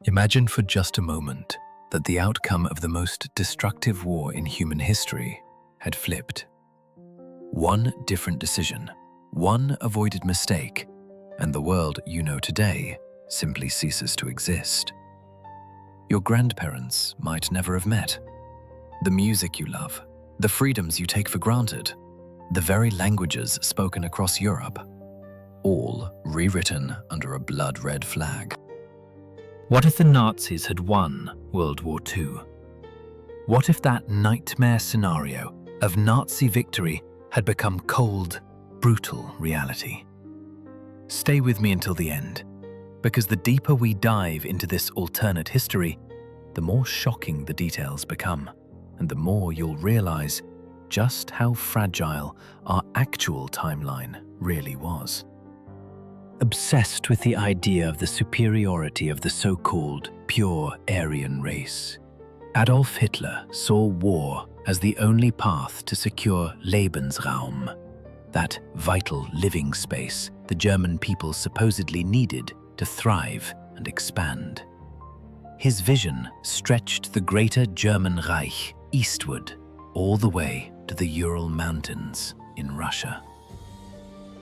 Imagine for just a moment that the outcome of the most destructive war in human history had flipped. One different decision, one avoided mistake, and the world you know today simply ceases to exist. Your grandparents might never have met. The music you love, the freedoms you take for granted, the very languages spoken across Europe, all rewritten under a blood-red flag. What if the Nazis had won World War II? What if that nightmare scenario of Nazi victory had become cold, brutal reality? Stay with me until the end, because the deeper we dive into this alternate history, the more shocking the details become, and the more you'll realize just how fragile our actual timeline really was. Obsessed with the idea of the superiority of the so-called pure Aryan race, Adolf Hitler saw war as the only path to secure Lebensraum, that vital living space the German people supposedly needed to thrive and expand. His vision stretched the greater German Reich eastward, all the way to the Ural Mountains in Russia.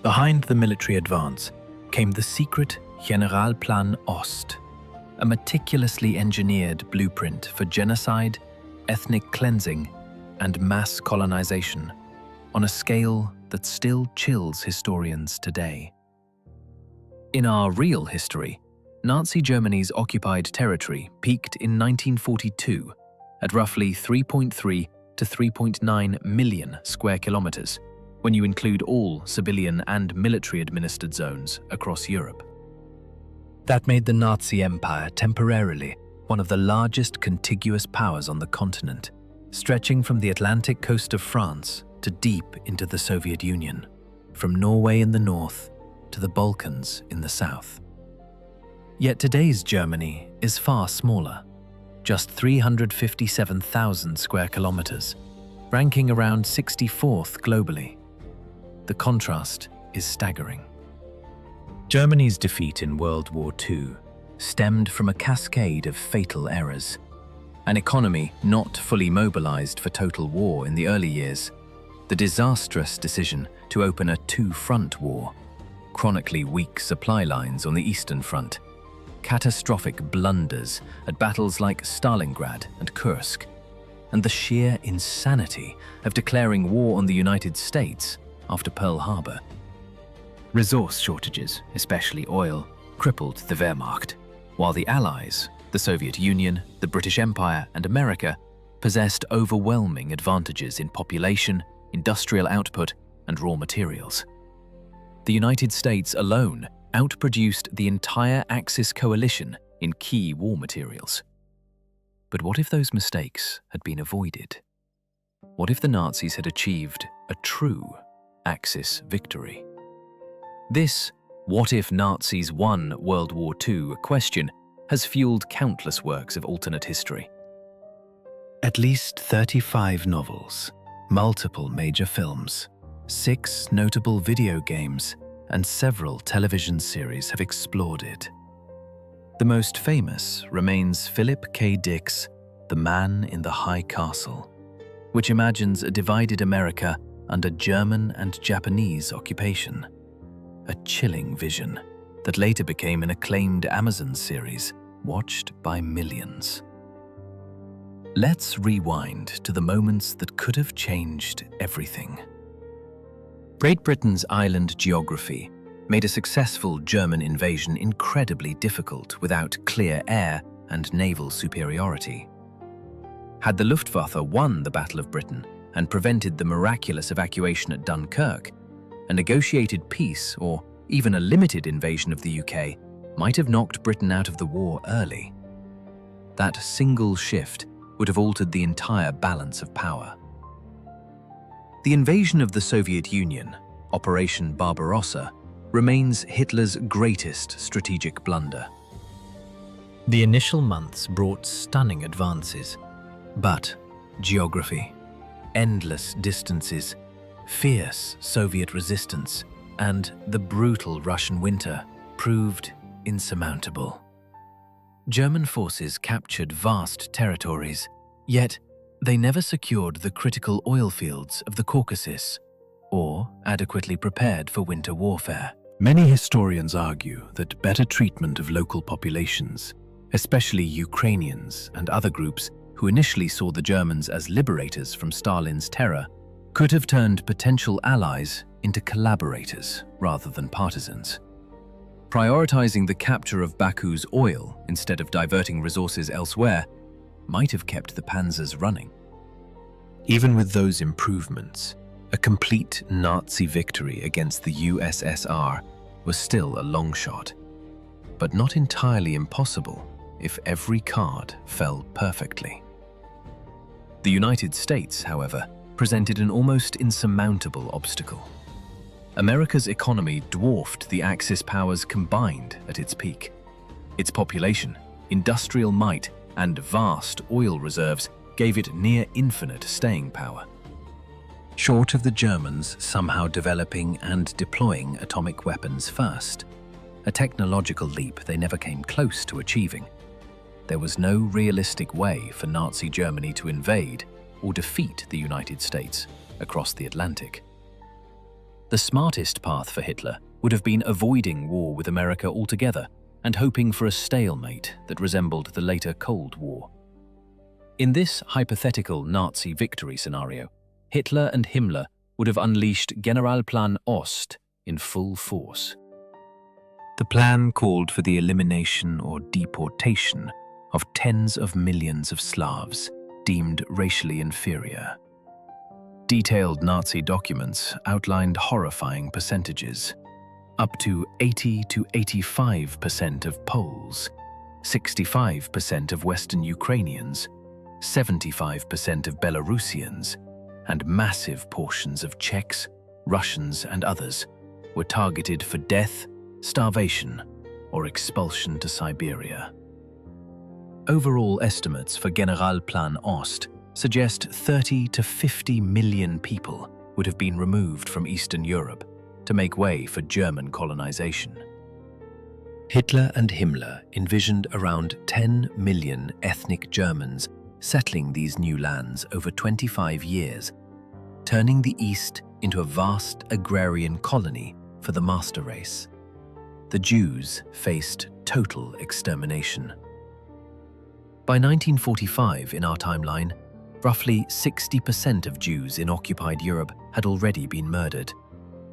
Behind the military advance came the secret Generalplan Ost, a meticulously engineered blueprint for genocide, ethnic cleansing, and mass colonization on a scale that still chills historians today. In our real history, Nazi Germany's occupied territory peaked in 1942 at roughly 3.3 to 3.9 million square kilometers, when you include all civilian and military-administered zones across Europe. That made the Nazi Empire temporarily one of the largest contiguous powers on the continent, stretching from the Atlantic coast of France to deep into the Soviet Union, from Norway in the north to the Balkans in the south. Yet today's Germany is far smaller, just 357,000 square kilometers, ranking around 64th globally. The contrast is staggering. Germany's defeat in World War II stemmed from a cascade of fatal errors. An economy not fully mobilized for total war in the early years, the disastrous decision to open a two-front war, chronically weak supply lines on the Eastern Front, catastrophic blunders at battles like Stalingrad and Kursk, and the sheer insanity of declaring war on the United States after Pearl Harbor. Resource shortages, especially oil, crippled the Wehrmacht, while the Allies, the Soviet Union, the British Empire, and America possessed overwhelming advantages in population, industrial output, and raw materials. The United States alone outproduced the entire Axis coalition in key war materials. But what if those mistakes had been avoided? What if the Nazis had achieved a true Axis victory? This "what if Nazis won World War II" question has fueled countless works of alternate history. At least 35 novels, multiple major films, 6 notable video games, and several television series have explored it. The most famous remains Philip K. Dick's The Man in the High Castle, which imagines a divided America under German and Japanese occupation. A chilling vision that later became an acclaimed Amazon series watched by millions. Let's rewind to the moments that could have changed everything. Great Britain's island geography made a successful German invasion incredibly difficult without clear air and naval superiority. Had the Luftwaffe won the Battle of Britain and prevented the miraculous evacuation at Dunkirk, a negotiated peace or even a limited invasion of the UK might have knocked Britain out of the war early. That single shift would have altered the entire balance of power. The invasion of the Soviet Union, Operation Barbarossa, remains Hitler's greatest strategic blunder. The initial months brought stunning advances, but geography, endless distances, fierce Soviet resistance, and the brutal Russian winter proved insurmountable. German forces captured vast territories, yet they never secured the critical oil fields of the Caucasus or adequately prepared for winter warfare. Many historians argue that better treatment of local populations, especially Ukrainians and other groups who initially saw the Germans as liberators from Stalin's terror, could have turned potential allies into collaborators rather than partisans. Prioritizing the capture of Baku's oil instead of diverting resources elsewhere might have kept the panzers running. Even with those improvements, a complete Nazi victory against the USSR was still a long shot, but not entirely impossible if every card fell perfectly. The United States, however, presented an almost insurmountable obstacle. America's economy dwarfed the Axis powers combined at its peak. Its population, industrial might, and vast oil reserves gave it near infinite staying power. Short of the Germans somehow developing and deploying atomic weapons first, a technological leap they never came close to achieving, there was no realistic way for Nazi Germany to invade or defeat the United States across the Atlantic. The smartest path for Hitler would have been avoiding war with America altogether and hoping for a stalemate that resembled the later Cold War. In this hypothetical Nazi victory scenario, Hitler and Himmler would have unleashed Generalplan Ost in full force. The plan called for the elimination or deportation of tens of millions of Slavs deemed racially inferior. Detailed Nazi documents outlined horrifying percentages. Up to 80 to 85% of Poles, 65% of Western Ukrainians, 75% of Belarusians, and massive portions of Czechs, Russians, and others were targeted for death, starvation, or expulsion to Siberia. Overall estimates for Generalplan Ost suggest 30 to 50 million people would have been removed from Eastern Europe to make way for German colonization. Hitler and Himmler envisioned around 10 million ethnic Germans settling these new lands over 25 years, turning the East into a vast agrarian colony for the master race. The Jews faced total extermination. By 1945 in our timeline, roughly 60% of Jews in occupied Europe had already been murdered,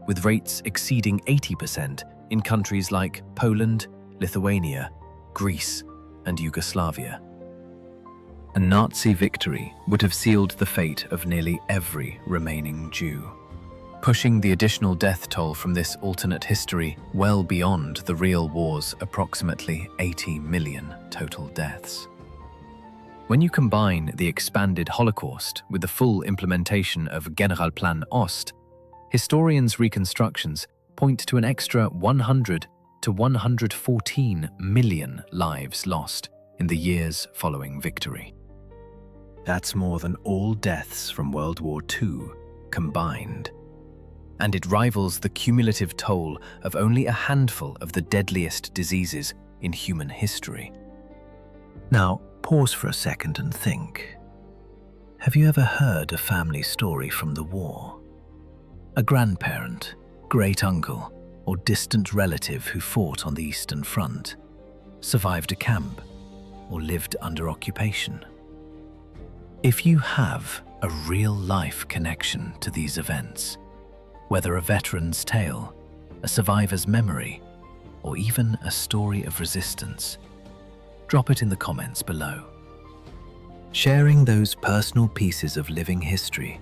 with rates exceeding 80% in countries like Poland, Lithuania, Greece, and Yugoslavia. A Nazi victory would have sealed the fate of nearly every remaining Jew, pushing the additional death toll from this alternate history well beyond the real war's approximately 80 million total deaths. When you combine the expanded Holocaust with the full implementation of Generalplan Ost, historians' reconstructions point to an extra 100 to 114 million lives lost in the years following victory. That's more than all deaths from World War II combined. And it rivals the cumulative toll of only a handful of the deadliest diseases in human history. Now, pause for a second and think. Have you ever heard a family story from the war? A grandparent, great uncle, or distant relative who fought on the Eastern Front, survived a camp, or lived under occupation? If you have a real-life connection to these events, whether a veteran's tale, a survivor's memory, or even a story of resistance, drop it in the comments below. Sharing those personal pieces of living history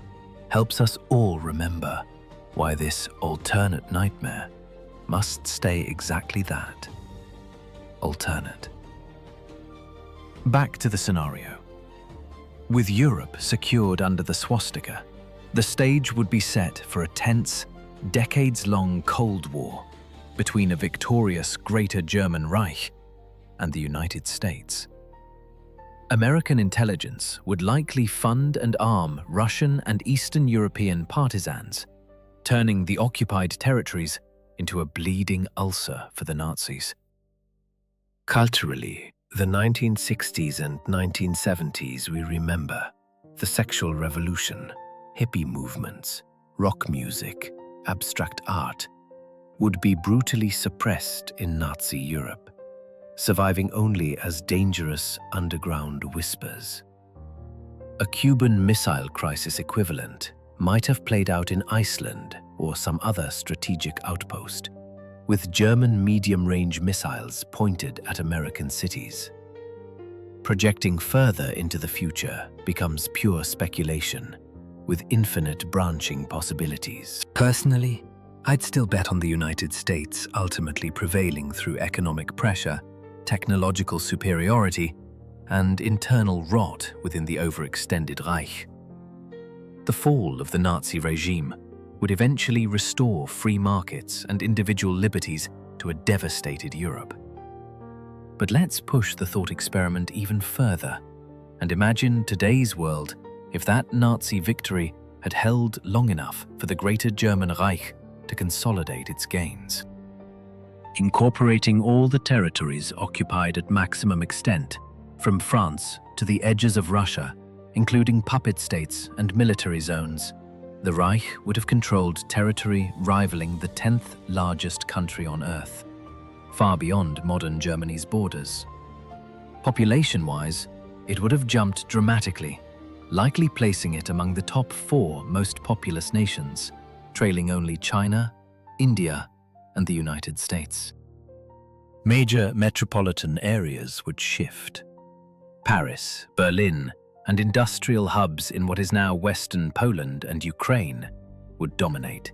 helps us all remember why this alternate nightmare must stay exactly that, alternate. Back to the scenario. With Europe secured under the swastika, the stage would be set for a tense, decades-long Cold War between a victorious Greater German Reich and the United States. American intelligence would likely fund and arm Russian and Eastern European partisans, turning the occupied territories into a bleeding ulcer for the Nazis. Culturally, The 1960s and 1970s we remember. The sexual revolution, hippie movements, rock music, abstract art would be brutally suppressed in Nazi Europe, surviving only as dangerous underground whispers. A Cuban Missile Crisis equivalent might have played out in Iceland or some other strategic outpost, with German medium-range missiles pointed at American cities. Projecting further into the future becomes pure speculation, with infinite branching possibilities. Personally, I'd still bet on the United States ultimately prevailing through economic pressure, technological superiority, and internal rot within the overextended Reich. The fall of the Nazi regime would eventually restore free markets and individual liberties to a devastated Europe. But let's push the thought experiment even further and imagine today's world if that Nazi victory had held long enough for the Greater German Reich to consolidate its gains. Incorporating all the territories occupied at maximum extent, from France to the edges of Russia, including puppet states and military zones, the Reich would have controlled territory rivaling the 10th largest country on Earth, far beyond modern Germany's borders. Population-wise, it would have jumped dramatically, likely placing it among the top 4 most populous nations, trailing only China, India, and the United States. Major metropolitan areas would shift. Paris, Berlin, and industrial hubs in what is now Western Poland and Ukraine would dominate.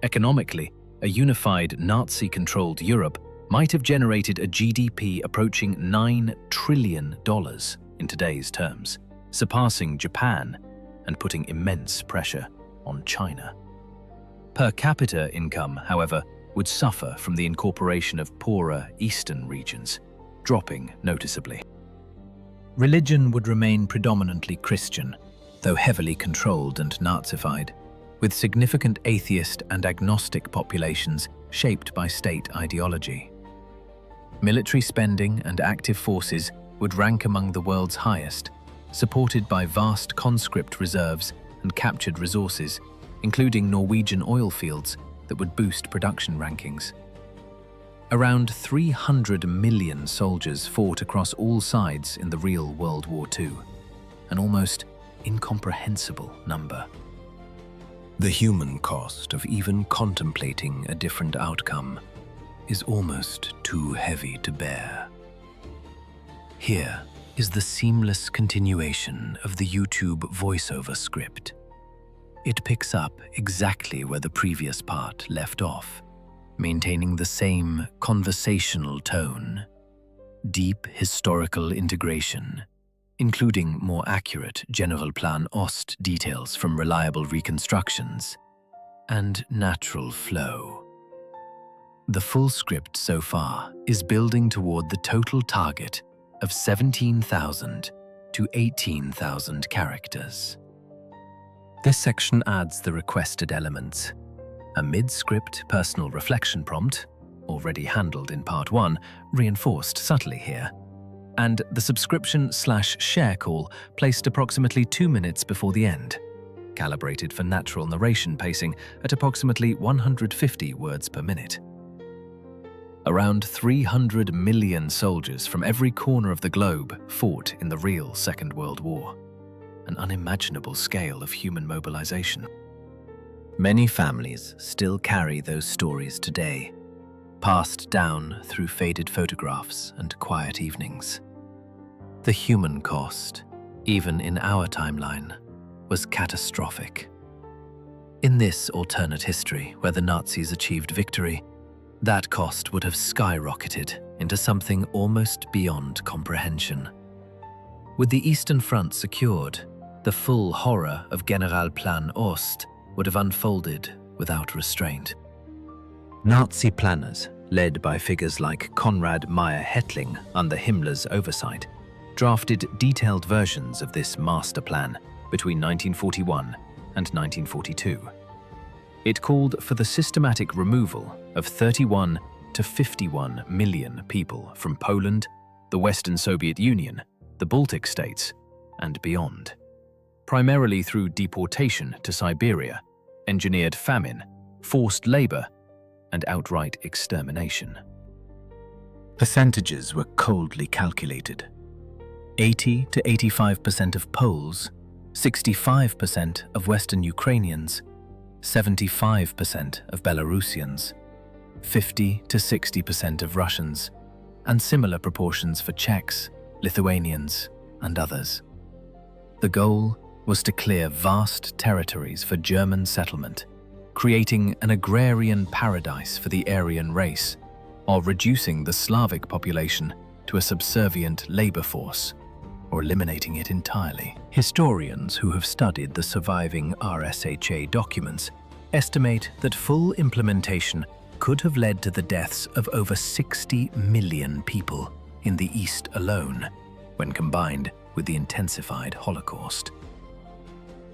Economically, a unified Nazi-controlled Europe might have generated a GDP approaching $9 trillion in today's terms, surpassing Japan and putting immense pressure on China. Per capita income, however, would suffer from the incorporation of poorer eastern regions, dropping noticeably. Religion would remain predominantly Christian, though heavily controlled and Nazified, with significant atheist and agnostic populations shaped by state ideology. Military spending and active forces would rank among the world's highest, supported by vast conscript reserves and captured resources, including Norwegian oil fields that would boost production rankings. Around 300 million soldiers fought across all sides in the real World War II, an almost incomprehensible number. The human cost of even contemplating a different outcome is almost too heavy to bear. Here is the seamless continuation of the YouTube voiceover script. It picks up exactly where the previous part left off, maintaining the same conversational tone, deep historical integration, including more accurate General Plan Ost details from reliable reconstructions, and natural flow. The full script so far is building toward the total target of 17,000 to 18,000 characters. This section adds the requested elements: a mid-script personal reflection prompt, already handled in Part 1, reinforced subtly here, and the subscription/share call placed approximately 2 minutes before the end, calibrated for natural narration pacing at approximately 150 words per minute. Around 300 million soldiers from every corner of the globe fought in the real Second World War, an unimaginable scale of human mobilization. Many families still carry those stories today, passed down through faded photographs and quiet evenings. The human cost, even in our timeline, was catastrophic. In this alternate history where the Nazis achieved victory, that cost would have skyrocketed into something almost beyond comprehension. With the Eastern Front secured, the full horror of General Plan Ost would have unfolded without restraint. Nazi planners, led by figures like Konrad Meyer-Hettling under Himmler's oversight, drafted detailed versions of this master plan between 1941 and 1942. It called for the systematic removal of 31 to 51 million people from Poland, the Western Soviet Union, the Baltic states, and beyond, primarily through deportation to Siberia, engineered famine, forced labor, and outright extermination. Percentages were coldly calculated. 80 to 85% of Poles, 65% of Western Ukrainians, 75% of Belarusians, 50 to 60% of Russians, and similar proportions for Czechs, Lithuanians, and others. The goal was to clear vast territories for German settlement, creating an agrarian paradise for the Aryan race, while reducing the Slavic population to a subservient labor force, or eliminating it entirely. Historians who have studied the surviving RSHA documents estimate that full implementation could have led to the deaths of over 60 million people in the East alone, when combined with the intensified Holocaust.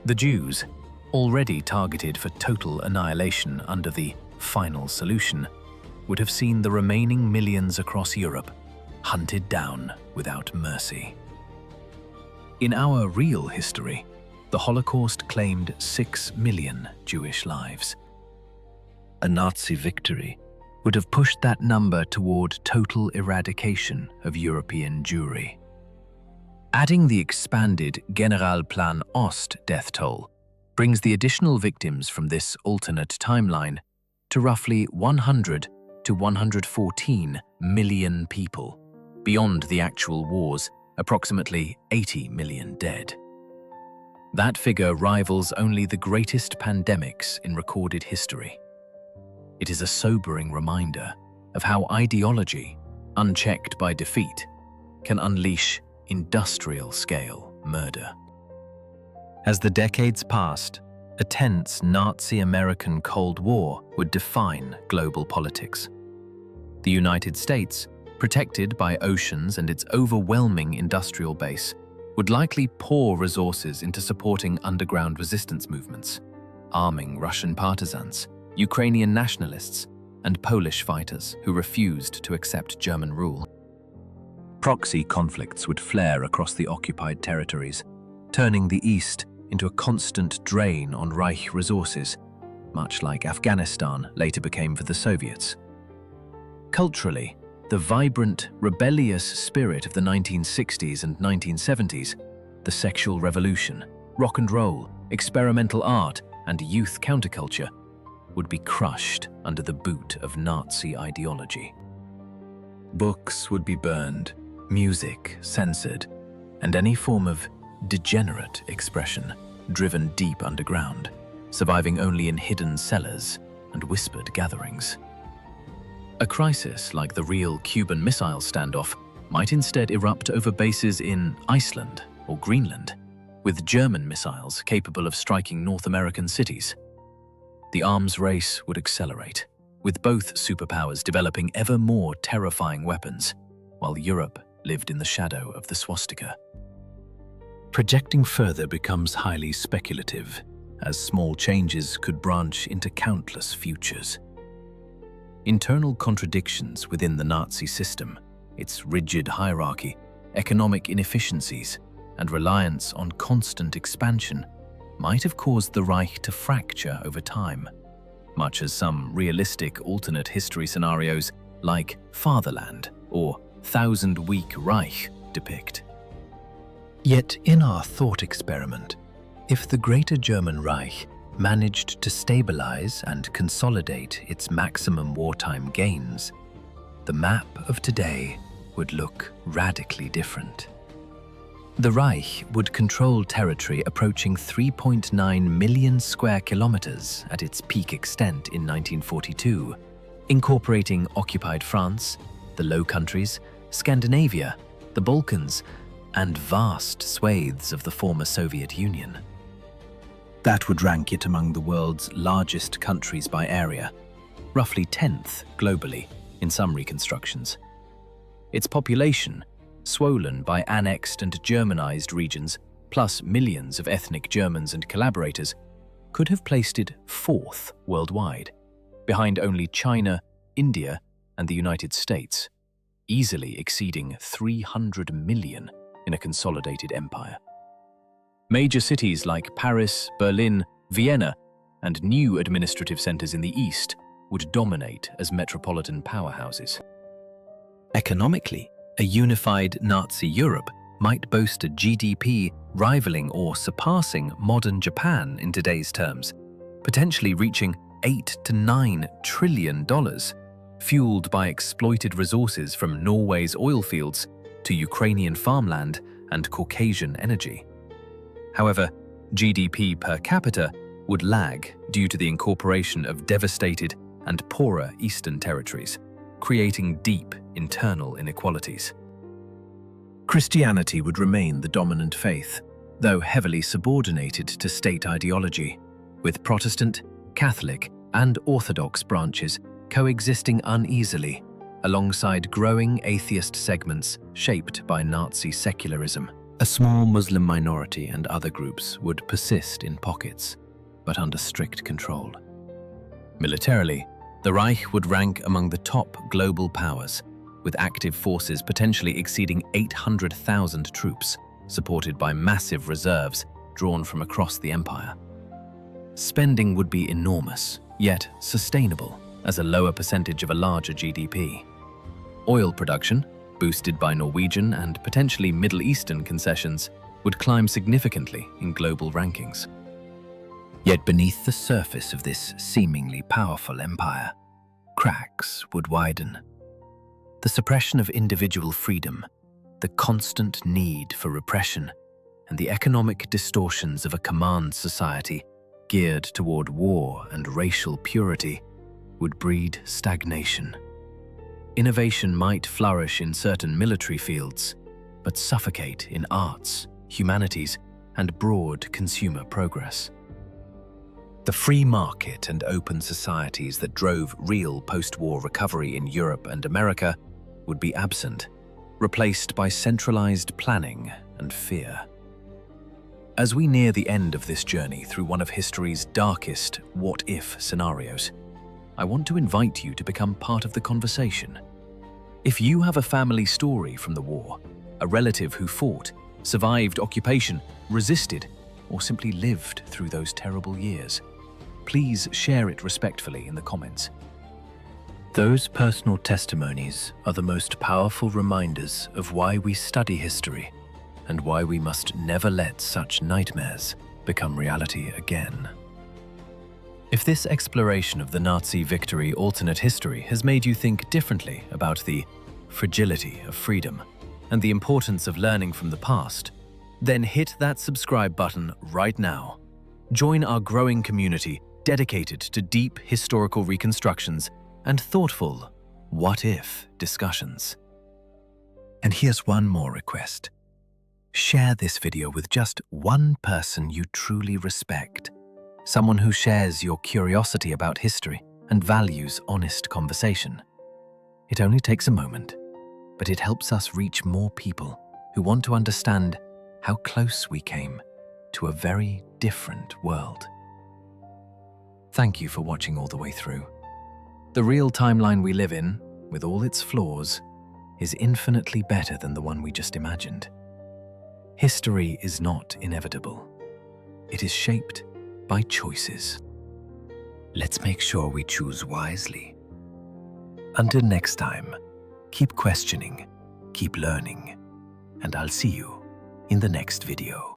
The Jews, already targeted for total annihilation under the final solution, would have seen the remaining millions across Europe hunted down without mercy. In our real history, the Holocaust claimed 6 million Jewish lives. A Nazi victory would have pushed that number toward total eradication of European Jewry. Adding the expanded Generalplan Ost death toll brings the additional victims from this alternate timeline to roughly 100 to 114 million people, beyond the actual war's approximately 80 million dead. That figure rivals only the greatest pandemics in recorded history. It is a sobering reminder of how ideology, unchecked by defeat, can unleash industrial-scale murder. As the decades passed, a tense Nazi-American Cold War would define global politics. The United States, protected by oceans and its overwhelming industrial base, would likely pour resources into supporting underground resistance movements, arming Russian partisans, Ukrainian nationalists, and Polish fighters who refused to accept German rule. Proxy conflicts would flare across the occupied territories, turning the East into a constant drain on Reich resources, much like Afghanistan later became for the Soviets. Culturally, the vibrant, rebellious spirit of the 1960s and 1970s, the sexual revolution, rock and roll, experimental art, and youth counterculture, would be crushed under the boot of Nazi ideology. Books would be burned, music censored, and any form of degenerate expression driven deep underground, surviving only in hidden cellars and whispered gatherings. A crisis like the real Cuban Missile Standoff might instead erupt over bases in Iceland or Greenland, with German missiles capable of striking North American cities. The arms race would accelerate, with both superpowers developing ever more terrifying weapons, while Europe lived in the shadow of the swastika. Projecting further becomes highly speculative, as small changes could branch into countless futures. Internal contradictions within the Nazi system, its rigid hierarchy, economic inefficiencies, and reliance on constant expansion might have caused the Reich to fracture over time, much as some realistic alternate history scenarios like Fatherland or Thousand Week Reich depict. Yet in our thought experiment, if the Greater German Reich managed to stabilize and consolidate its maximum wartime gains, the map of today would look radically different. The Reich would control territory approaching 3.9 million square kilometers at its peak extent in 1942, incorporating occupied France, the Low Countries, Scandinavia, the Balkans, and vast swathes of the former Soviet Union. That would rank it among the world's largest countries by area, roughly 10th globally in some reconstructions. Its population, swollen by annexed and Germanized regions, plus millions of ethnic Germans and collaborators, could have placed it 4th worldwide, behind only China, India, and the United States, easily exceeding 300 million in a consolidated empire. Major cities like Paris, Berlin, Vienna, and new administrative centers in the east would dominate as metropolitan powerhouses. Economically, a unified Nazi Europe might boast a GDP rivaling or surpassing modern Japan in today's terms, potentially reaching $8 to $9 trillion, fueled by exploited resources from Norway's oil fields to Ukrainian farmland and Caucasian energy. However, GDP per capita would lag due to the incorporation of devastated and poorer eastern territories, creating deep internal inequalities. Christianity would remain the dominant faith, though heavily subordinated to state ideology, with Protestant, Catholic, and Orthodox branches coexisting uneasily alongside growing atheist segments shaped by Nazi secularism. A small Muslim minority and other groups would persist in pockets, but under strict control. Militarily, the Reich would rank among the top global powers, with active forces potentially exceeding 800,000 troops, supported by massive reserves drawn from across the empire. Spending would be enormous, yet sustainable, as a lower percentage of a larger GDP. Oil production, boosted by Norwegian and potentially Middle Eastern concessions, would climb significantly in global rankings. Yet beneath the surface of this seemingly powerful empire, cracks would widen. The suppression of individual freedom, the constant need for repression, and the economic distortions of a command society geared toward war and racial purity would breed stagnation. Innovation might flourish in certain military fields, but suffocate in arts, humanities, and broad consumer progress. The free market and open societies that drove real post-war recovery in Europe and America would be absent, replaced by centralized planning and fear. As we near the end of this journey through one of history's darkest what-if scenarios, I want to invite you to become part of the conversation. If you have a family story from the war, a relative who fought, survived occupation, resisted, or simply lived through those terrible years, please share it respectfully in the comments. Those personal testimonies are the most powerful reminders of why we study history and why we must never let such nightmares become reality again. If this exploration of the Nazi victory alternate history has made you think differently about the fragility of freedom and the importance of learning from the past, then hit that subscribe button right now. Join our growing community dedicated to deep historical reconstructions and thoughtful what-if discussions. And here's one more request. Share this video with just one person you truly respect, someone who shares your curiosity about history and values honest conversation. It only takes a moment, but it helps us reach more people who want to understand how close we came to a very different world. Thank you for watching all the way through. The real timeline we live in, with all its flaws, is infinitely better than the one we just imagined. History is not inevitable. It is shaped by choices. Let's make sure we choose wisely. Until next time, keep questioning, keep learning, and I'll see you in the next video.